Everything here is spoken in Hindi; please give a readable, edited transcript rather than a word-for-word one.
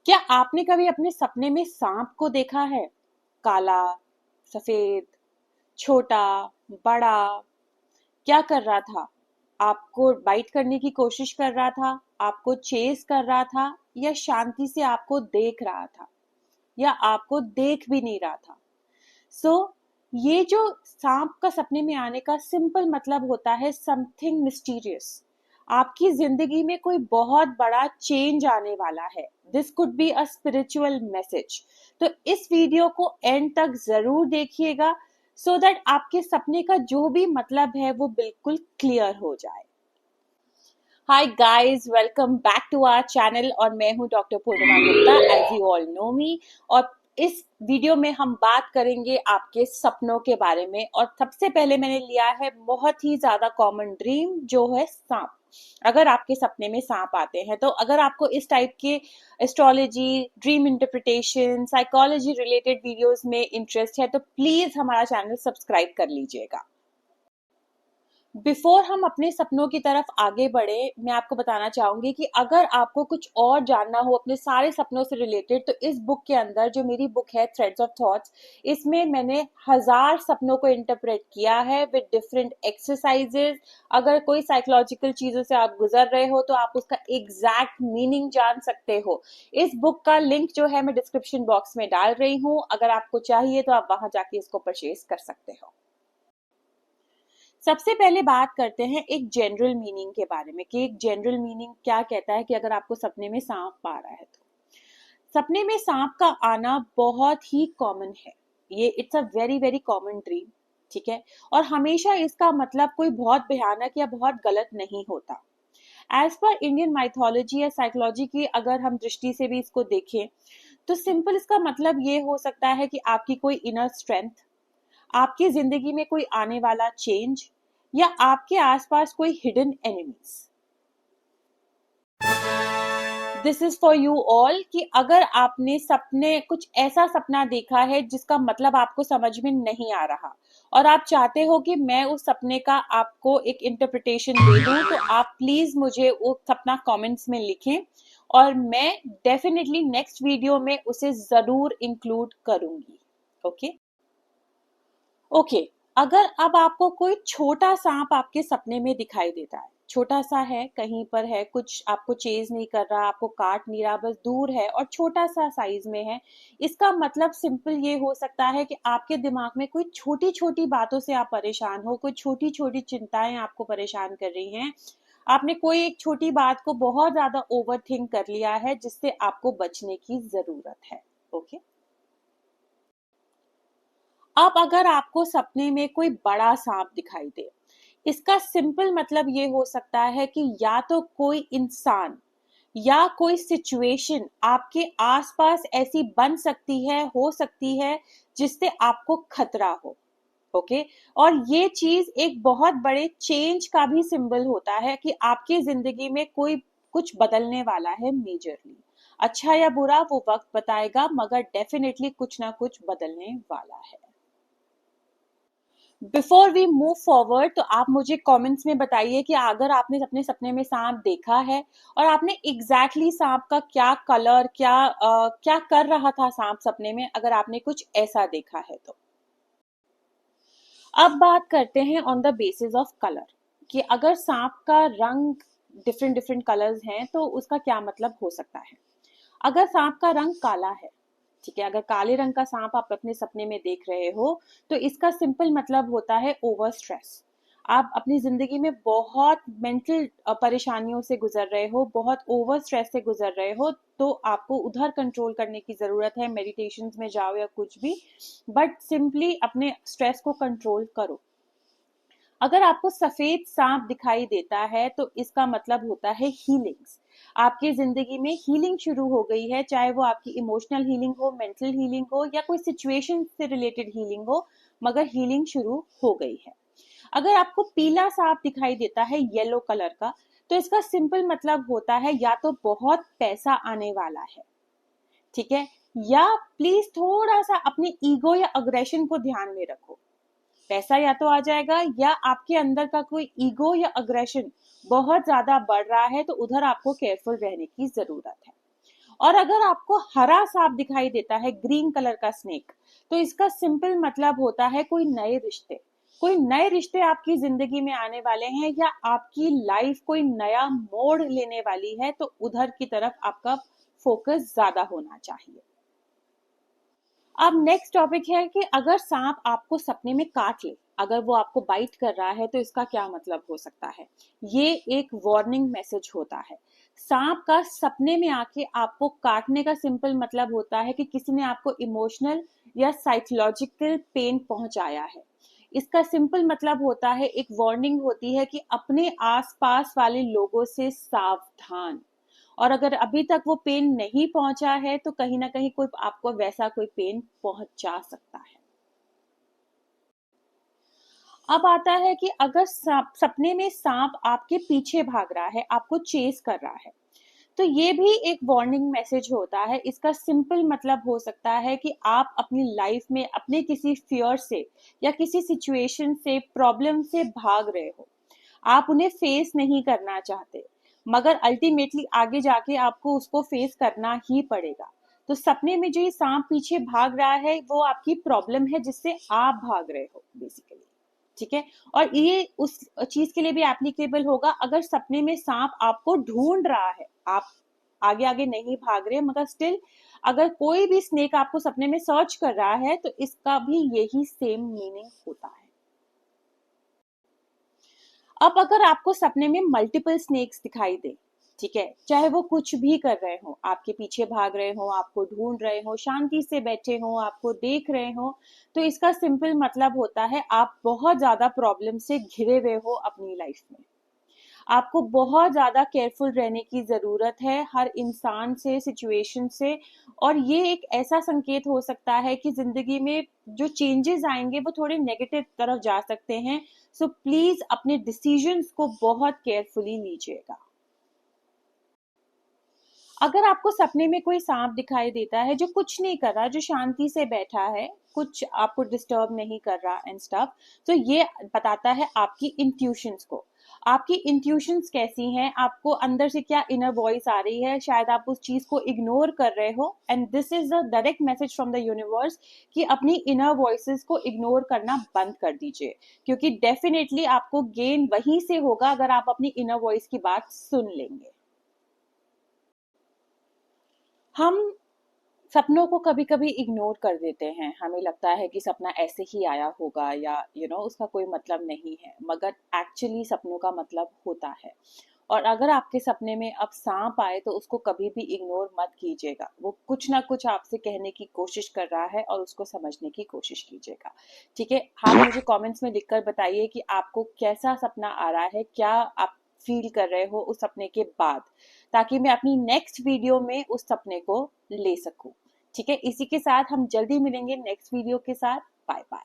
क्या आपने कभी अपने सपने में सांप को देखा है? काला, सफेद, छोटा, बड़ा, क्या कर रहा था? आपको बाइट करने की कोशिश कर रहा था? आपको चेस कर रहा था? या शांति से आपको देख रहा था? या आपको देख भी नहीं रहा था? ये जो सांप का सपने में आने का सिंपल मतलब होता है समथिंग मिस्टीरियस। आपकी जिंदगी में कोई बहुत बड़ा चेंज आने वाला है। This could be a spiritual message. तो इस वीडियो को एंड तक जरूर देखिएगा सो दैट आपके सपने का जो भी मतलब है वो बिल्कुल क्लियर हो जाए। Hi guys, welcome back to our channel और मैं हूं doctor Purnima Gupta, as you all know me. और इस वीडियो में हम बात करेंगे आपके सपनों के बारे में। और सबसे पहले मैंने लिया है बहुत ही ज्यादा कॉमन ड्रीम, जो है सांप। अगर आपके सपने में सांप आते हैं, तो अगर आपको इस टाइप के astrology, dream interpretation, psychology related videos में इंटरेस्ट है तो प्लीज हमारा चैनल सब्सक्राइब कर लीजिएगा। बिफोर हम अपने सपनों की तरफ आगे बढ़े, मैं आपको बताना चाहूंगी कि अगर आपको कुछ और जानना हो अपने सारे सपनों से रिलेटेड, तो इस बुक के अंदर, जो मेरी बुक है थ्रेड्स ऑफ थॉट्स, इसमें मैंने 1000 सपनों को इंटरप्रेट किया है विद डिफरेंट एक्सरसाइजेस। अगर कोई साइकोलॉजिकल चीजों से आप गुजर रहे हो तो आप उसका एग्जैक्ट मीनिंग जान सकते हो। इस बुक का लिंक जो है मैं डिस्क्रिप्शन बॉक्स में डाल रही हूँ। अगर आपको चाहिए तो आप वहां जाके इसको परचेज कर सकते हो। सबसे पहले बात करते हैं एक जनरल मीनिंग के बारे में कि एक जनरल मीनिंग क्या कहता है कि अगर आपको सपने में सांप आ रहा है तो सपने में सांप का आना बहुत ही कॉमन है। ये it's a very very common dream. ठीक है। और हमेशा इसका मतलब कोई बहुत भयानक या बहुत गलत नहीं होता। एज पर इंडियन माइथोलॉजी या साइकोलॉजी की अगर हम दृष्टि से भी इसको देखें, तो सिंपल इसका मतलब ये हो सकता है कि आपकी कोई इनर स्ट्रेंथ, आपकी जिंदगी में कोई आने वाला चेंज, या आपके आसपास कोई hidden enemies. This is for you all कि अगर आपने सपने कुछ ऐसा सपना देखा है जिसका मतलब आपको समझ में नहीं आ रहा और आप चाहते हो कि मैं उस सपने का आपको एक इंटरप्रिटेशन दे दूं, तो आप प्लीज मुझे वो सपना कमेंट्स में लिखें और मैं डेफिनेटली नेक्स्ट वीडियो में उसे जरूर इंक्लूड करूंगी। Okay okay. अगर अब आपको कोई छोटा सांप आपके सपने में दिखाई देता है, छोटा सा है, कहीं पर है, कुछ आपको चेज नहीं कर रहा, आपको काट नहीं रहा, बस दूर है और छोटा सा साइज में है, इसका मतलब सिंपल ये हो सकता है कि आपके दिमाग में कोई छोटी छोटी बातों से आप परेशान हो, कोई छोटी छोटी चिंताएं आपको परेशान कर रही हैं। आपने कोई एक छोटी बात को बहुत ज्यादा ओवर थिंक कर लिया है, जिससे आपको बचने की जरूरत है। ओके। अब अगर आपको सपने में कोई बड़ा सांप दिखाई दे, इसका सिंपल मतलब ये हो सकता है कि या तो कोई इंसान या कोई सिचुएशन आपके आसपास ऐसी बन सकती है, हो सकती है, जिससे आपको खतरा हो। ओके। और ये चीज एक बहुत बड़े चेंज का भी सिंबल होता है कि आपकी जिंदगी में कोई कुछ बदलने वाला है मेजरली। अच्छा या बुरा वो वक्त बताएगा, मगर डेफिनेटली कुछ ना कुछ बदलने वाला है। बिफोर वी मूव फॉरवर्ड, तो आप मुझे कमेंट्स में बताइए कि अगर आपने अपने सपने में सांप देखा है और आपने एग्जैक्टली सांप का क्या कलर, क्या कर रहा था सांप सपने में, अगर आपने कुछ ऐसा देखा है तो। अब बात करते हैं on the basis of colour कि अगर सांप का रंग डिफरेंट डिफरेंट कलर्स हैं तो उसका क्या मतलब हो सकता है। अगर सांप का रंग काला है, ठीक है, अगर काले रंग का सांप आप अपने सपने में देख रहे हो, तो इसका सिंपल मतलब होता है ओवर स्ट्रेस। आप अपनी जिंदगी में बहुत मेंटल परेशानियों से गुजर रहे हो, बहुत ओवर स्ट्रेस से गुजर रहे हो, तो आपको उधर कंट्रोल करने की जरूरत है। मेडिटेशन में जाओ या कुछ भी, बट सिंपली अपने स्ट्रेस को कंट्रोल करो। अगर आपको सफेद सांप दिखाई देता है तो इसका मतलब होता है हीलिंग्स। आपकी जिंदगी में हीलिंग शुरू हो गई है, चाहे वो आपकी इमोशनल हीलिंग हो, मेंटल हीलिंग हो, या कोई सिचुएशन से रिलेटेड हीलिंग हो, मगर हीलिंग शुरू हो गई है। अगर आपको पीला सांप दिखाई देता है येलो कलर का, तो इसका सिंपल मतलब होता है या तो बहुत पैसा आने वाला है, ठीक है, या प्लीज थोड़ा सा अपने ईगो या अग्रेशन को ध्यान में रखो। पैसा या तो आ जाएगा, या आपके अंदर का कोई ईगो या अग्रेशन बहुत ज्यादा बढ़ रहा है, तो उधर आपको केयरफुल रहने की जरूरत है। और अगर आपको हरा सांप दिखाई देता है, ग्रीन कलर का स्नेक, तो इसका सिंपल मतलब होता है कोई नए रिश्ते आपकी जिंदगी में आने वाले हैं, या आपकी लाइफ कोई नया मोड़ लेने वाली है, तो उधर की तरफ आपका फोकस ज्यादा होना चाहिए। अब नेक्स्ट टॉपिक है कि अगर सांप आपको सपने में काट ले, अगर वो आपको बाइट कर रहा है, तो इसका क्या मतलब हो सकता है। ये एक वार्निंग मैसेज होता है। सांप का सपने में आके आपको काटने का सिंपल मतलब होता है कि किसी ने आपको इमोशनल या साइकोलॉजिकल पेन पहुंचाया है। इसका सिंपल मतलब होता है, एक वार्निंग होती है कि अपने आसपास वाले लोगों से सावधान। और अगर अभी तक वो पेन नहीं पहुंचा है, तो कहीं ना कहीं कोई आपको वैसा कोई पेन पहुंचा सकता है। अब आता है कि अगर सपने में सांप आपके पीछे भाग रहा है, आपको चेस कर रहा है, तो ये भी एक वार्निंग मैसेज होता है। इसका सिंपल मतलब हो सकता है कि आप अपनी लाइफ में अपने किसी फियर से या किसी सिचुएशन से, प्रॉब्लम से भाग रहे हो। आप उन्हें फेस नहीं करना चाहते, मगर अल्टीमेटली आगे जाके आपको उसको फेस करना ही पड़ेगा। तो सपने में जो ये सांप पीछे भाग रहा है, वो आपकी प्रॉब्लम है जिससे आप भाग रहे हो बेसिकली। ठीक है। और ये उस चीज के लिए भी एप्लीकेबल होगा, अगर सपने में सांप आपको ढूंढ रहा है, आप आगे आगे नहीं भाग रहे, मगर स्टिल अगर कोई भी स्नेक आपको सपने में सर्च कर रहा है, तो इसका भी यही सेम मीनिंग होता है। अब अगर आपको सपने में मल्टीपल स्नेक्स दिखाई दे, ठीक है, चाहे वो कुछ भी कर रहे हो, आपके पीछे भाग रहे हो, आपको ढूंढ रहे हो, शांति से बैठे हो, आपको देख रहे हो, तो इसका सिंपल मतलब होता है आप बहुत ज्यादा प्रॉब्लम से घिरे हुए हो अपनी लाइफ में। आपको बहुत ज्यादा केयरफुल रहने की जरूरत है हर इंसान से, सिचुएशन से। और ये एक ऐसा संकेत हो सकता है कि जिंदगी में जो चेंजेस आएंगे वो थोड़े नेगेटिव तरफ जा सकते हैं। सो प्लीज अपने डिसीजंस को बहुत केयरफुली लीजिएगा। अगर आपको सपने में कोई सांप दिखाई देता है जो कुछ नहीं कर रहा, जो शांति से बैठा है, कुछ आपको डिस्टर्ब नहीं कर रहा एंड स्टफ, तो ये बताता है आपकी इंट्यूशंस को। आपकी इंट्यूशंस कैसी हैं, आपको अंदर से क्या इनर वॉइस आ रही है, शायद आप उस चीज को इग्नोर कर रहे हो, and this is the direct message from the universe कि अपनी इनर वॉइसेस को इग्नोर करना बंद कर दीजिए, क्योंकि डेफिनेटली आपको गेन वहीं से होगा अगर आप अपनी इनर वॉइस की बात सुन लेंगे। हम सपनों को कभी कभी इग्नोर कर देते हैं, हमें लगता है कि सपना ऐसे ही आया होगा, या उसका कोई मतलब नहीं है, मगर एक्चुअली सपनों का मतलब होता है। और अगर आपके सपने में अब सांप आए, तो उसको कभी भी इग्नोर मत कीजिएगा, वो कुछ ना कुछ आपसे कहने की कोशिश कर रहा है, और उसको समझने की कोशिश कीजिएगा। ठीक है। आप मुझे कमेंट्स में लिखकर बताइए कि आपको कैसा सपना आ रहा है, क्या आप फील कर रहे हो उस सपने के बाद, ताकि मैं अपनी नेक्स्ट वीडियो में उस सपने को ले सकूं। ठीक है। इसी के साथ हम जल्दी मिलेंगे नेक्स्ट वीडियो के साथ। Bye bye.